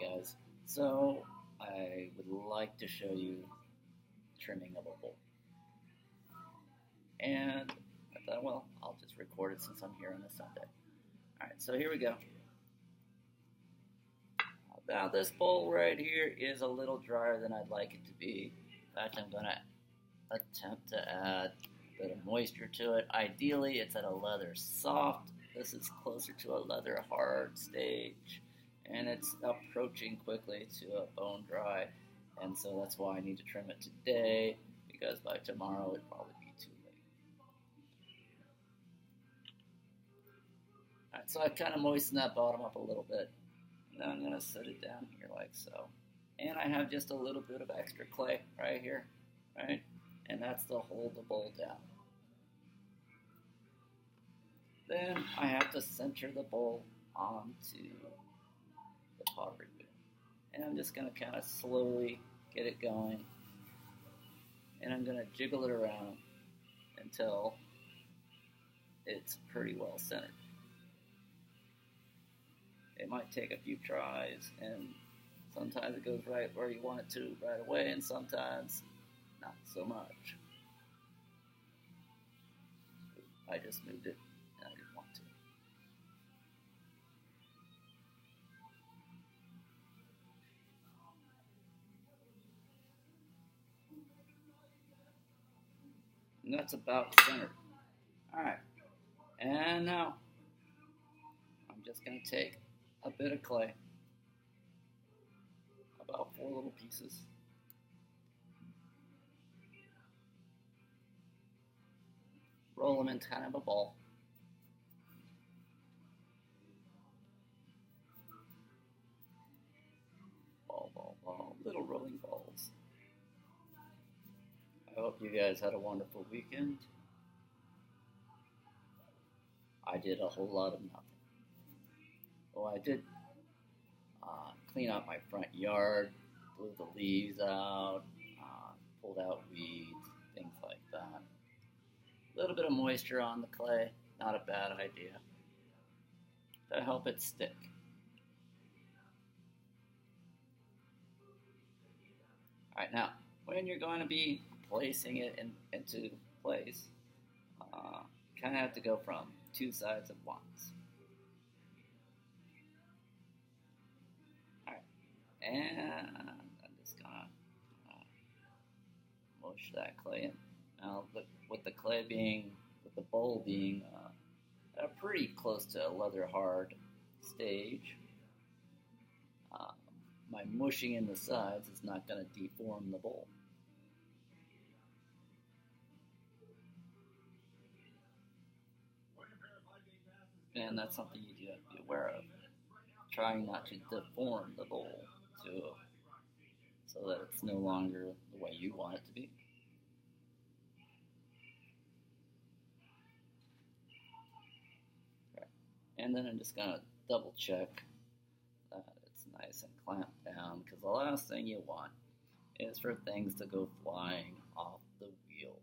Guys, so I would like to show you trimming of a bowl. And I thought, well, I'll just record it since I'm here on a Sunday. Alright, so here we go. Now this bowl right here is a little drier than I'd like it to be. In fact, I'm going to attempt to add a bit of moisture to it. Ideally, it's at a leather soft. This is closer to a leather hard stage. And it's approaching quickly to a bone dry. And so that's why I need to trim it today, because by tomorrow it'd probably be too late. Alright, so I've kind of moistened that bottom up a little bit. Now I'm going to set it down here like so. And I have just a little bit of extra clay right here, right? And that's to hold the bowl down. Then I have to center the bowl onto the pottery wheel. And I'm just going to kind of slowly get it going. And I'm going to jiggle it around until it's pretty well centered. It might take a few tries, and sometimes it goes right where you want it to right away, and sometimes not so much. I just moved it, and I didn't want to. And that's about centered. Alright, and now I'm just going to take a bit of clay, about 4 little pieces, roll them in kind of a ball, ball, little rolling balls. I hope you guys had a wonderful weekend. I did a whole lot of nothing. Well, I did clean out my front yard, blew the leaves out, pulled out weeds, things like that. A little bit of moisture on the clay, not a bad idea, to help it stick. Alright, now, when you're going to be placing it into place, you kind of have to go from 2 sides at once. And I'm just gonna mush that clay in. Now, with the bowl being pretty close to a leather hard stage, my mushing in the sides is not going to deform the bowl. And that's something you do have to be aware of. Trying not to deform the bowl so that it's no longer the way you want it to be. Okay. And then I'm just going to double check that it's nice and clamped down, because the last thing you want is for things to go flying off the wheel.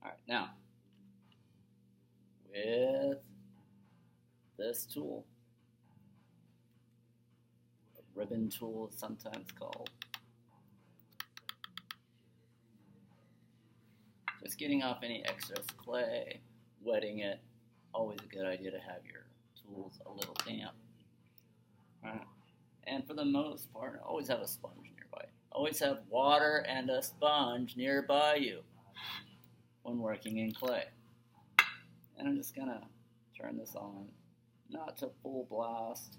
Alright, now, with this tool, a ribbon tool is sometimes called, just getting off any excess clay, wetting it, always a good idea to have your tools a little damp. Right. And for the most part, always have a sponge nearby. Always have water and a sponge nearby you when working in clay. And I'm just going to turn this on, not to full blast.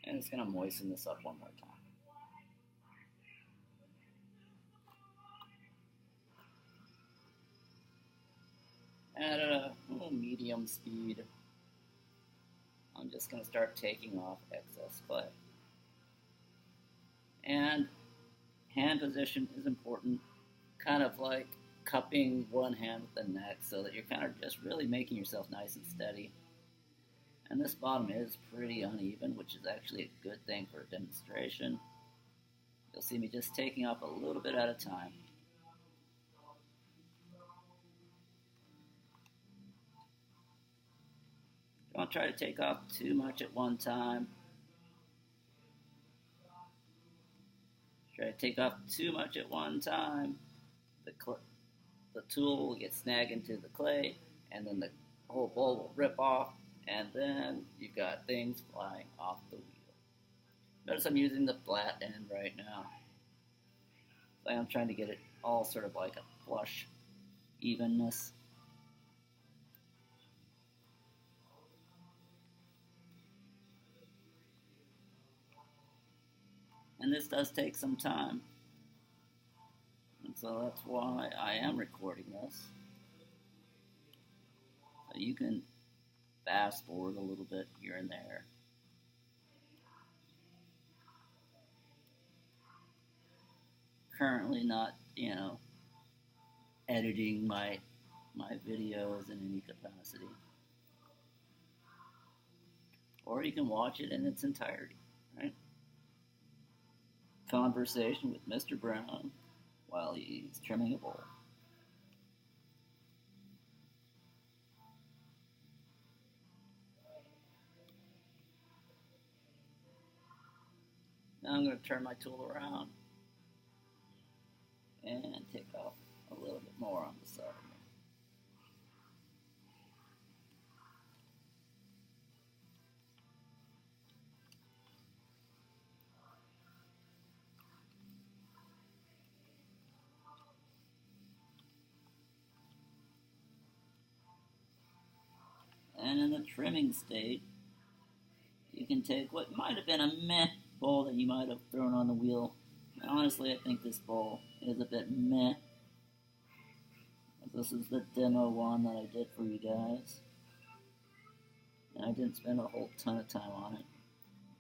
And it's going to moisten this up one more time. At a medium speed, I'm just going to start taking off excess clay. And hand position is important, kind of like cupping one hand with the next so that you're kind of just really making yourself nice and steady. And this bottom is pretty uneven, which is actually a good thing for a demonstration. You'll see me just taking off a little bit at a time. Don't try to take off too much at one time. Try to take off too much at one time. The tool will get snagged into the clay, and then the whole bowl will rip off, and then you've got things flying off the wheel. Notice I'm using the flat end right now. So I'm trying to get it all sort of like a flush evenness. And this does take some time. And so that's why I am recording this. So you can fast forward a little bit here and there. Currently not, editing my videos in any capacity. Or you can watch it in its entirety, right? Conversation with Mr. Brown while he's trimming a bowl. Now I'm going to turn my tool around and take off a little bit more on the side. And in the trimming state, you can take what might have been a meh bowl that you might have thrown on the wheel. And honestly, I think this bowl is a bit meh. This is the demo one that I did for you guys. And I didn't spend a whole ton of time on it.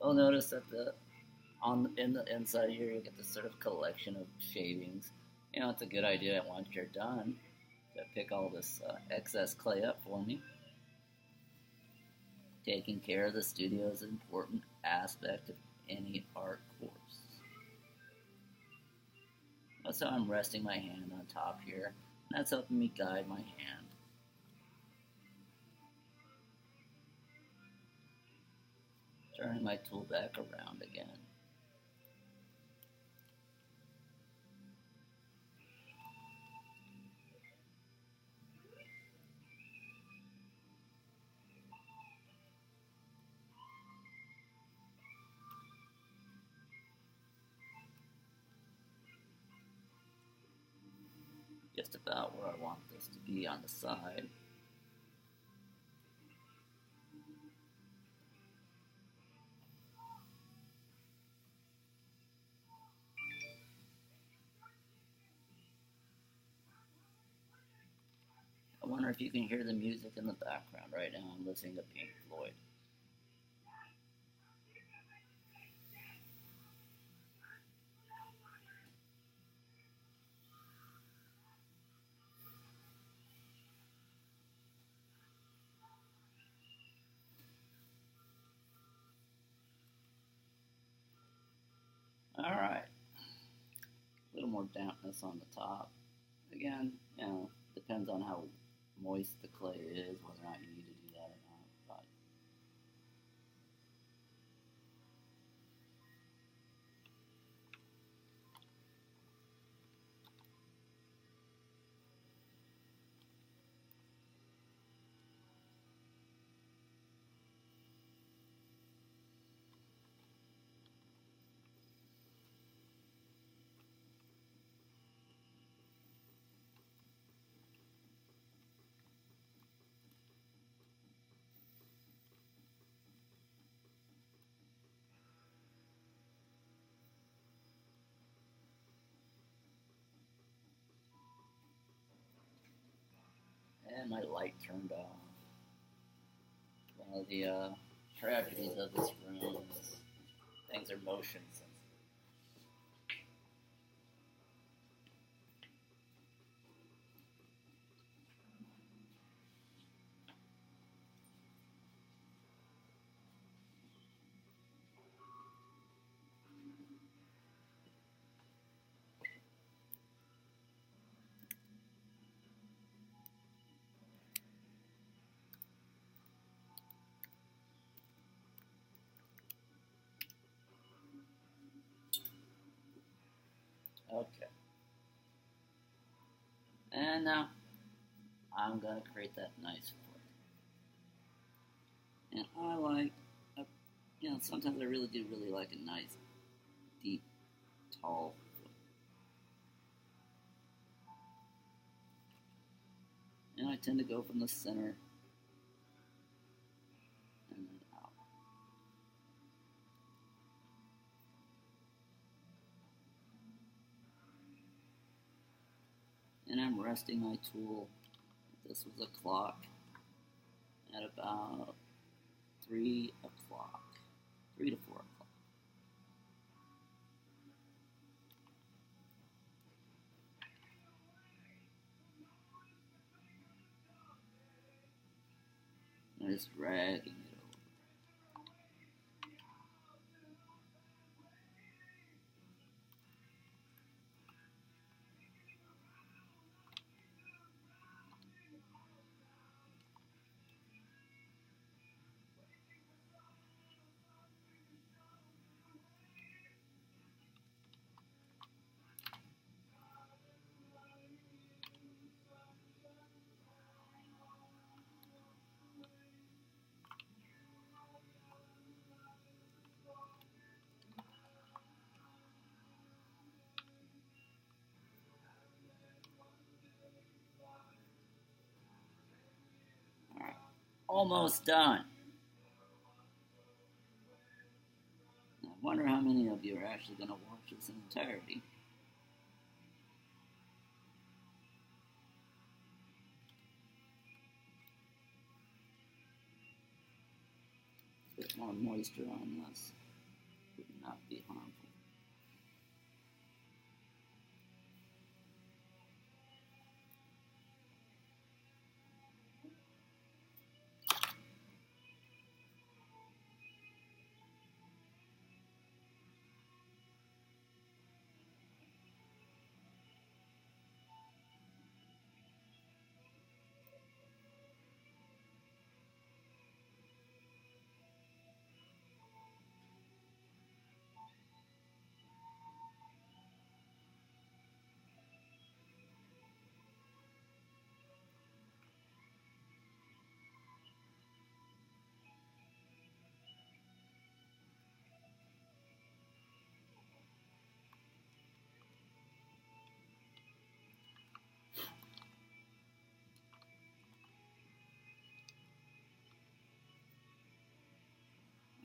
You'll notice that in the inside here, you get this sort of collection of shavings. It's a good idea once you're done to pick all this excess clay up for me. Taking care of the studio is an important aspect of any art course. That's how I'm resting my hand on top here. And that's helping me guide my hand. Turning my tool back around again. Just about where I want this to be on the side. I wonder if you can hear the music in the background right now. I'm listening to Pink Floyd. Alright. A little more dampness on the top. Again, depends on how moist the clay is, whether or not you need to do that or not. And my light turned off. One of the tragedies of this room is things are motion sensitive. And now I'm going to create that nice foot. And I like, sometimes I really do really like a nice, deep, tall foot. And I tend to go from the center and then out. And I'm resting my tool. This was a clock at about 3 o'clock, 3 to 4 o'clock. And just dragging it over. Alright, almost done. I wonder how many of you are actually going to watch this in entirety. A bit more moisture on this would not be harmful.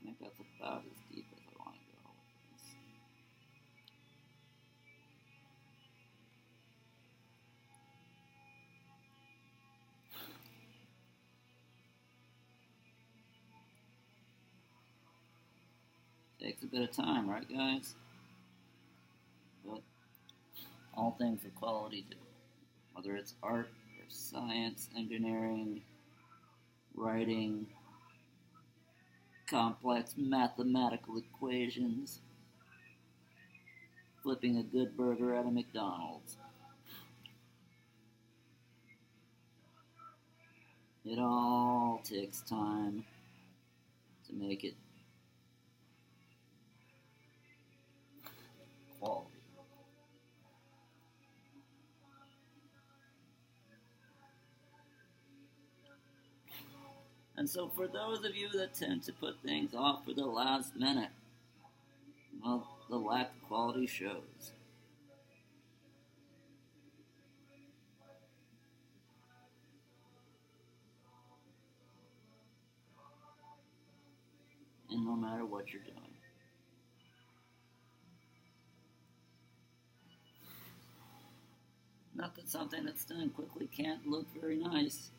I think that's about as deep as I want to go with this. Takes a bit of time, right guys? But all things of quality do. Whether it's art or science, engineering, writing, complex mathematical equations, flipping a good burger at a McDonald's. It all takes time to make it quality. And so for those of you that tend to put things off for the last minute, well, the lack of quality shows. And no matter what you're doing. Not that something that's done quickly can't look very nice.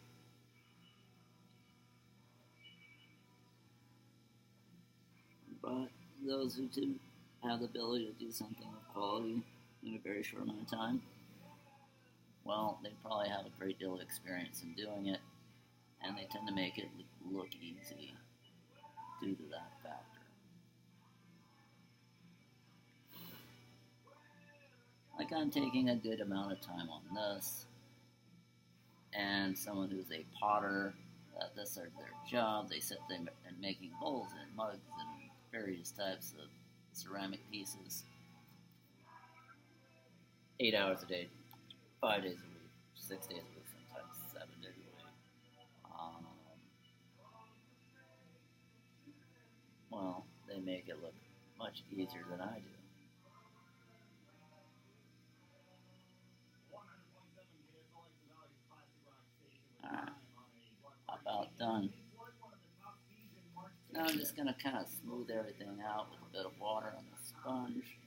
But those who do have the ability to do something of quality in a very short amount of time, well, they probably have a great deal of experience in doing it, and they tend to make it look easy due to that factor. Like I'm taking a good amount of time on this, and someone who's a potter, this is their job. They sit there and making bowls and mugs and various types of ceramic pieces. 8 hours a day, 5 days a week. 6 days a week, sometimes 7 days a week. Well, they make it look much easier than I do. Alright, about done. Now I'm just going to kind of smooth everything out with a bit of water on the sponge.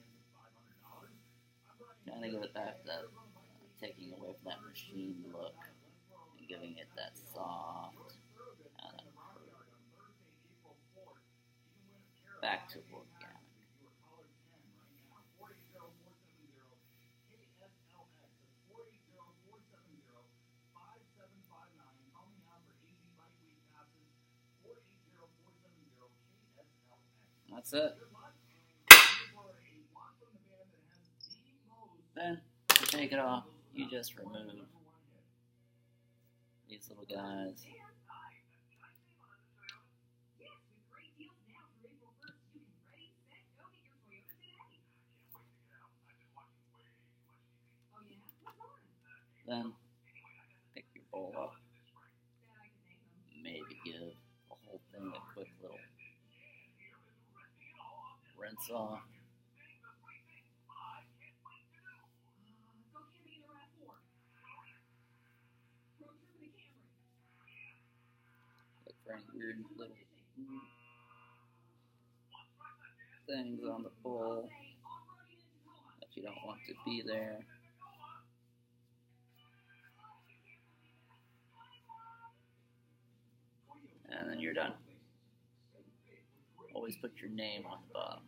Kind of give it back that, taking away from that machine look and giving it that soft kind of back to organic. That's it. Then, to take it off, you just remove these little guys. Then, pick your bowl up. Maybe give the whole thing a quick little rinse off. Look for any weird little things on the bowl that you don't want to be there. And then you're done. Always put your name on the bottom.